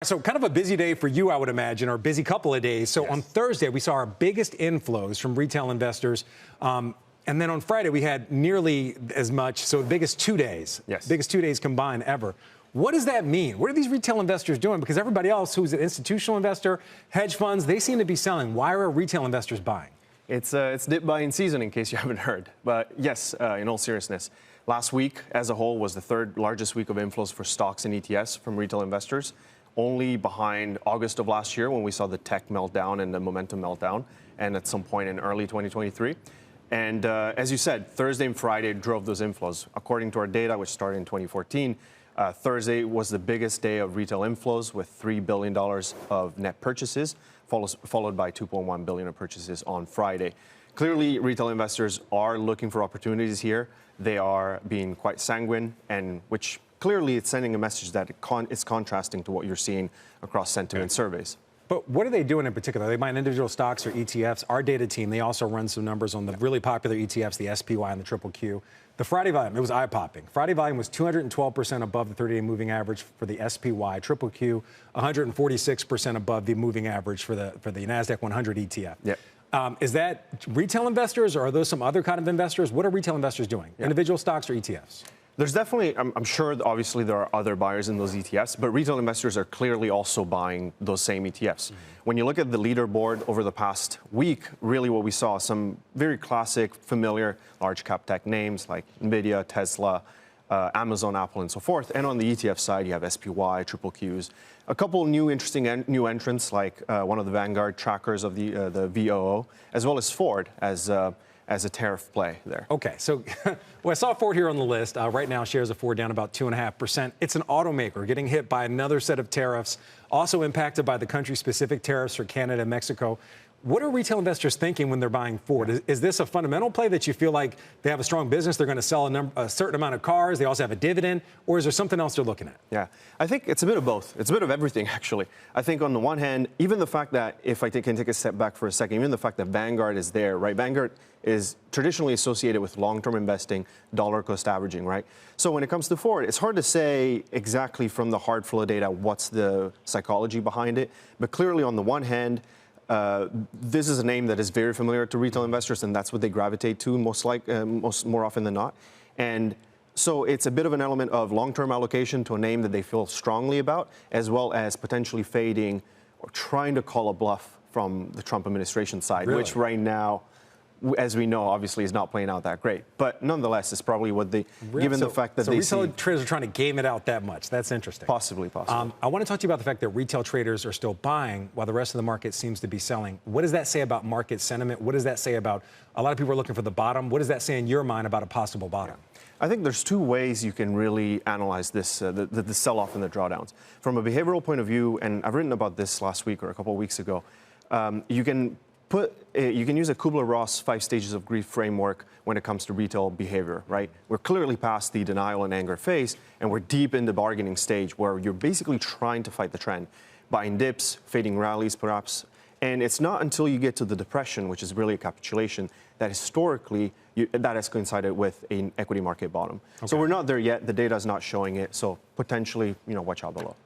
So kind of a busy day for you, I would imagine, or a busy couple of days. So Yes. on Thursday, we saw our biggest inflows from retail investors. And then on Friday, we had nearly as much. So the biggest 2 days, Yes. biggest 2 days combined ever. What does that mean? What are these retail investors doing? Because everybody else who's an institutional investor, hedge funds, they seem to be selling. Why are retail investors buying? It's dip buying season, in case you haven't heard. But yes, in all seriousness, last week as a whole was the third largest week of inflows for stocks and ETFs from retail investors, only behind August of last year when we saw the tech meltdown and the momentum meltdown, and at some point in early 2023. And as you said, Thursday and Friday drove those inflows. According to our data, which started in 2014, Thursday was the biggest day of retail inflows with $3 billion of net purchases, followed by $2.1 billion of purchases on Friday. Clearly, retail investors are looking for opportunities here. They are being quite sanguine, and which clearly it's sending a message that it's contrasting to what you're seeing across sentiment surveys. But what are they doing in particular? Are they buying individual stocks or ETFs? Our data team, they also run some numbers on the really popular ETFs, the SPY and the Triple Q. The Friday volume, it was eye-popping. Friday volume was 212% above the 30-day moving average for the SPY. Triple Q, 146% above the moving average for the NASDAQ 100 ETF. Yep. Is that retail investors, or are those some other kind of investors? What are retail investors doing? Yeah. Individual stocks or ETFs? There's definitely, I'm sure, obviously, there are other buyers in those ETFs, but retail investors are clearly also buying those same ETFs. When you look at the leaderboard over the past week, really what we saw, some very classic, familiar large cap tech names like NVIDIA, Tesla, Amazon, Apple, and so forth. And on the ETF side, you have SPY, Triple Qs, a couple new interesting new entrants like one of the Vanguard trackers of the VOO, as well as Ford as a tariff play there. Okay, so well, I saw Ford here on the list. Right now, shares of Ford down about 2.5%. It's an automaker getting hit by another set of tariffs, also impacted by the country-specific tariffs for Canada and Mexico. What are retail investors thinking when they're buying Ford? Is this a fundamental play that you feel like they have a strong business, they're going to sell a certain amount of cars, they also have a dividend, or is there something else they're looking at? Yeah, I think it's a bit of both. It's a bit of everything, actually. I think on the one hand, even the fact that, if I can take a step back for a second, even the fact that Vanguard is there, right? Vanguard is traditionally associated with long-term investing, dollar cost averaging, right? So when it comes to Ford, it's hard to say exactly from the hard flow data what's the psychology behind it. But clearly, on the one hand, this is a name that is very familiar to retail investors, and that's what they gravitate to more often than not. And so it's a bit of an element of long-term allocation to a name that they feel strongly about, as well as potentially fading or trying to call a bluff from the Trump administration side, Really? which right now, as we know, obviously is not playing out that great. But nonetheless, it's probably what they, given the fact that they see. So retail traders are trying to game it out that much. That's interesting. Possibly. I want to talk to you about the fact that retail traders are still buying while the rest of the market seems to be selling. What does that say about market sentiment? What does that say about a lot of people are looking for the bottom? What does that say in your mind about a possible bottom? I think there's two ways you can really analyze this, the sell-off and the drawdowns. From a behavioral point of view, and I've written about this last week or a couple of weeks ago, you can use a Kubler-Ross 5 stages of grief framework when it comes to retail behavior, right? We're clearly past the denial and anger phase, and we're deep in the bargaining stage where you're basically trying to fight the trend, buying dips, fading rallies perhaps. And it's not until you get to the depression, which is really a capitulation, that historically that has coincided with an equity market bottom. Okay. So we're not there yet. The data is not showing it. So potentially, watch out below.